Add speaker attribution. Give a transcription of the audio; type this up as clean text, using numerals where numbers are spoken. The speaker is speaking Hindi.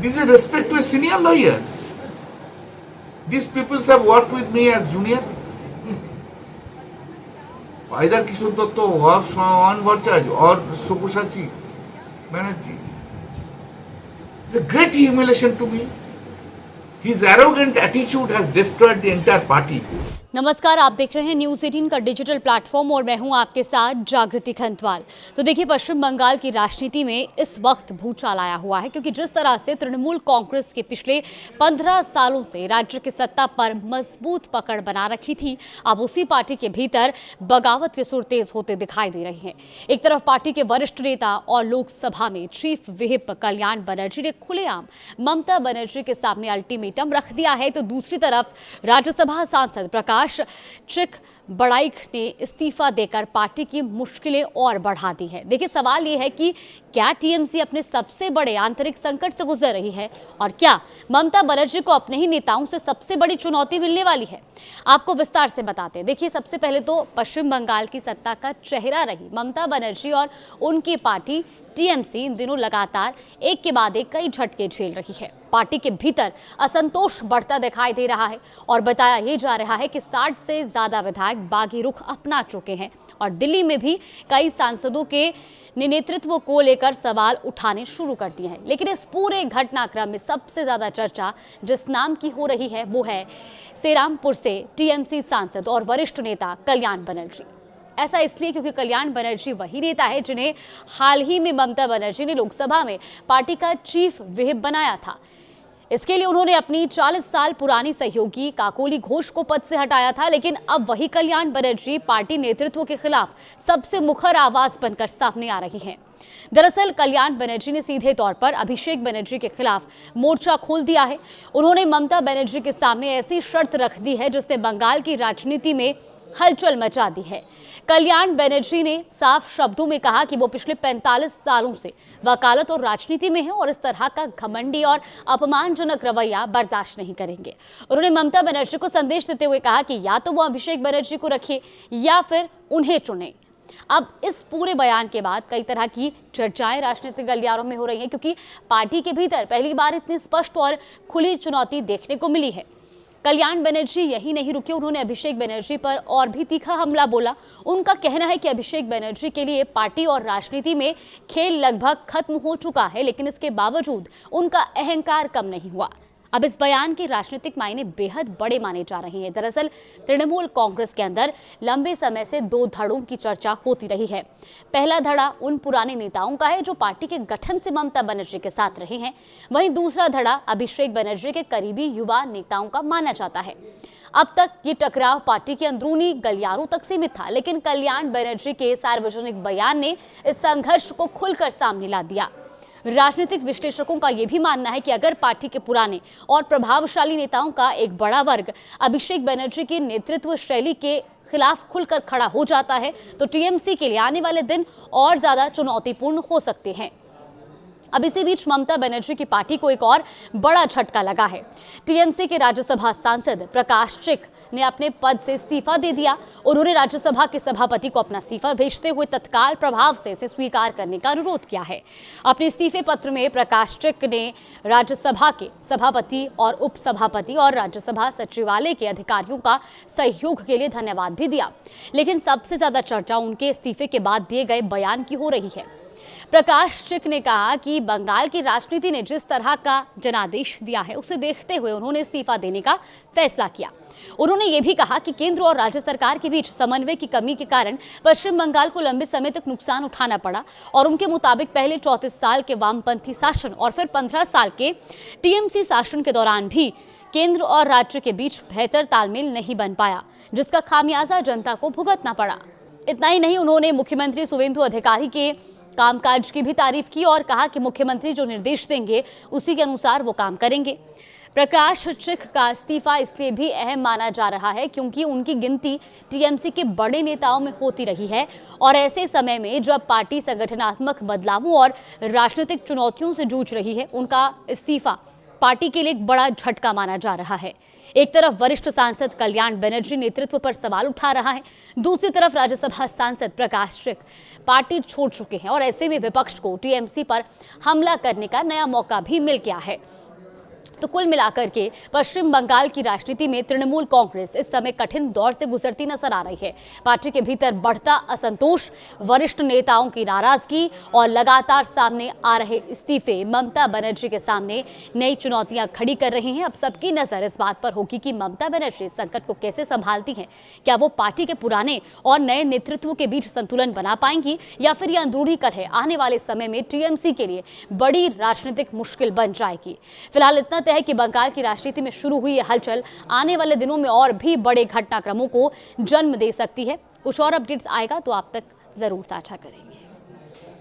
Speaker 1: This is respect to a senior lawyer. These people have worked with me as junior. Either Kishore Datta or on Bhattacharya or Subhashish Banerjee. It's a great humiliation to me. His arrogant attitude has destroyed the entire party.
Speaker 2: नमस्कार, आप देख रहे हैं न्यूज़ 18 का डिजिटल प्लेटफॉर्म और मैं हूं आपके साथ जागृति खंतवाल। तो देखिए, पश्चिम बंगाल की राजनीति में इस वक्त भूचाल आया हुआ है, क्योंकि जिस तरह से तृणमूल कांग्रेस के पिछले 15 सालों से राज्य की सत्ता पर मजबूत पकड़ बना रखी थी, अब उसी पार्टी के भीतर बगावत के सुर तेज होते दिखाई दे रहे हैं। एक तरफ पार्टी के वरिष्ठ नेता और लोकसभा में चीफ व्हिप कल्याण बनर्जी ने खुलेआम ममता बनर्जी के सामने अल्टीमेटम रख दिया है, तो दूसरी तरफ राज्यसभा सांसद प्रकाश चिक ने इस्तीफा देकर पार्टी की मुश्किलें और बढ़ा दी है। देखिए, सवाल ये है कि क्या टीएमसी अपने सबसे बड़े आंतरिक संकट से गुजर रही है और क्या ममता बनर्जी को अपने ही नेताओं से सबसे बड़ी चुनौती मिलने वाली है। आपको विस्तार से बताते हैं। देखिए, सबसे पहले तो पश्चिम बंगाल की सत्ता का चेहरा रही ममता बनर्जी और उनकी पार्टी टीएमसी इन दिनों लगातार एक के बाद एक कई झटके झेल रही है। पार्टी के भीतर असंतोष बढ़ता दिखाई दे रहा है और बताया ये जा रहा है कि 60 से ज्यादा विधायक बागी रुख अपना चुके हैं और दिल्ली में भी कई सांसदों के नेतृत्व को लेकर सवाल उठाने शुरू कर दिए हैं। लेकिन इस पूरे घटनाक्रम में सबसे ज्यादा चर्चा जिस नाम की हो रही है वो है सेरामपुर से टीएमसी सांसद और वरिष्ठ नेता कल्याण बनर्जी। ऐसा इसलिए क्योंकि कल्याण बनर्जी वही नेता है जिन्हें हाल ही में ममता बनर्जी ने लोकसभा में पार्टी का चीफ व्हिप बनाया था। इसके लिए उन्होंने अपनी 40 साल पुरानी सहयोगी काकोली घोष को पद से हटाया था, लेकिन अब वही कल्याण बनर्जी पार्टी नेतृत्व के खिलाफ सबसे मुखर आवाज बनकर सामने आ रही हैं। दरअसल कल्याण बनर्जी ने सीधे तौर पर अभिषेक बनर्जी के खिलाफ मोर्चा खोल दिया है। उन्होंने ममता बनर्जी के सामने ऐसी शर्त रख दी है जिसने बंगाल की राजनीति में हलचल मचा दी है। कल्याण बनर्जी ने साफ शब्दों में कहा कि वो पिछले 45 सालों से वकालत और राजनीति में है और इस तरह का घमंडी और अपमानजनक रवैया बर्दाश्त नहीं करेंगे। उन्होंने ममता बनर्जी को संदेश देते हुए कहा कि या तो वो अभिषेक बनर्जी को रखे या फिर उन्हें चुने। अब इस पूरे बयान के बाद कई तरह की चर्चाएं राजनीतिक गलियारों में हो रही हैं, क्योंकि पार्टी के भीतर पहली बार इतनी स्पष्ट और खुली चुनौती देखने को मिली है। कल्याण बनर्जी यही नहीं रुके, उन्होंने अभिषेक बनर्जी पर और भी तीखा हमला बोला। उनका कहना है कि अभिषेक बनर्जी के लिए पार्टी और राजनीति में खेल लगभग खत्म हो चुका है, लेकिन इसके बावजूद उनका अहंकार कम नहीं हुआ। अब इस बयान के राजनीतिक मायने बेहद बड़े माने जा रहे हैं। दरअसल तृणमूल कांग्रेस के अंदर लंबे समय से 2 धड़ों की चर्चा होती रही है। पहला धड़ा उन पुराने नेताओं का है जो पार्टी के गठन से ममता बनर्जी के साथ रहे हैं, वहीं दूसरा धड़ा अभिषेक बनर्जी के करीबी युवा नेताओं का माना जाता है। अब तक ये टकराव पार्टी के अंदरूनी गलियारों तक सीमित था, लेकिन कल्याण बनर्जी के सार्वजनिक बयान ने इस संघर्ष को खुलकर सामने ला दिया। राजनीतिक विश्लेषकों का यह भी मानना है कि अगर पार्टी के पुराने और प्रभावशाली नेताओं का एक बड़ा वर्ग अभिषेक बनर्जी की नेतृत्व शैली के खिलाफ खुलकर खड़ा हो जाता है, तो टीएमसी के लिए आने वाले दिन और ज्यादा चुनौतीपूर्ण हो सकते हैं। अब इसी बीच ममता बनर्जी की पार्टी को एक और बड़ा झटका लगा है। टीएमसी के राज्यसभा सांसद प्रकाश चिक ने अपने पद से इस्तीफा दे दिया। उन्होंने राज्यसभा के सभापति को अपना इस्तीफा भेजते हुए तत्काल प्रभाव से इसे स्वीकार करने का अनुरोध किया है। अपने इस्तीफे पत्र में प्रकाश चिक ने राज्यसभा के सभापति और उपसभापति और राज्यसभा सचिवालय के अधिकारियों का सहयोग के लिए धन्यवाद भी दिया। लेकिन सबसे ज्यादा चर्चा उनके इस्तीफे के बाद दिए गए बयान की हो रही है। प्रकाश चिक ने कहा कि बंगाल की राजनीति ने जिस तरह का जनादेश दिया है उसे देखते हुए उन्होंने इस्तीफा देने का फैसला किया। उन्होंने ये भी कहा कि केंद्र और राज्य सरकार के बीच समन्वय की कमी के कारण पश्चिम बंगाल को लंबे समय तक नुकसान उठाना पड़ा और उनके मुताबिक पहले 34 साल के वामपंथी शासन और फिर 15 साल के टीएमसी शासन के दौरान भी केंद्र और राज्य के बीच बेहतर तालमेल नहीं बन पाया, जिसका खामियाजा जनता को भुगतना पड़ा। इतना ही नहीं, उन्होंने मुख्यमंत्री शुवेंदु अधिकारी के कामकाज की भी तारीफ की और कहा कि मुख्यमंत्री जो निर्देश देंगे उसी के अनुसार वो काम करेंगे। प्रकाश चिक का इस्तीफा इसलिए भी अहम माना जा रहा है क्योंकि उनकी गिनती टीएमसी के बड़े नेताओं में होती रही है और ऐसे समय में जब पार्टी संगठनात्मक बदलावों और राजनीतिक चुनौतियों से जूझ रही है, उनका इस्तीफा पार्टी के लिए एक बड़ा झटका माना जा रहा है। एक तरफ वरिष्ठ सांसद कल्याण बनर्जी नेतृत्व पर सवाल उठा रहा है, दूसरी तरफ राज्यसभा सांसद प्रकाश सिंह पार्टी छोड़ चुके हैं और ऐसे में विपक्ष को टीएमसी पर हमला करने का नया मौका भी मिल गया है। तो कुल मिलाकर के पश्चिम बंगाल की राजनीति में तृणमूल कांग्रेस इस समय कठिन दौर से गुजरती नजर आ रही है। पार्टी के भीतर बढ़ता असंतोष, वरिष्ठ नेताओं की नाराजगी और लगातार सामने आ रहे इस्तीफे ममता बनर्जी के सामने नई चुनौतियां खड़ी कर रही हैं। अब सबकी नजर इस बात पर होगी कि ममता बनर्जी संकट को कैसे संभालती हैं। क्या वो पार्टी के पुराने और नए नेतृत्व के बीच संतुलन बना पाएंगी या फिर यह अंदरूनी कलह आने वाले समय में टीएमसी के लिए बड़ी राजनीतिक मुश्किल बन जाएगी। फिलहाल इतना तय है कि बंगाल की राजनीति में शुरू हुई यह हलचल आने वाले दिनों में और भी बड़े घटनाक्रमों को जन्म दे सकती है। कुछ और अपडेट्स आएगा तो आप तक जरूर साझा करेंगे।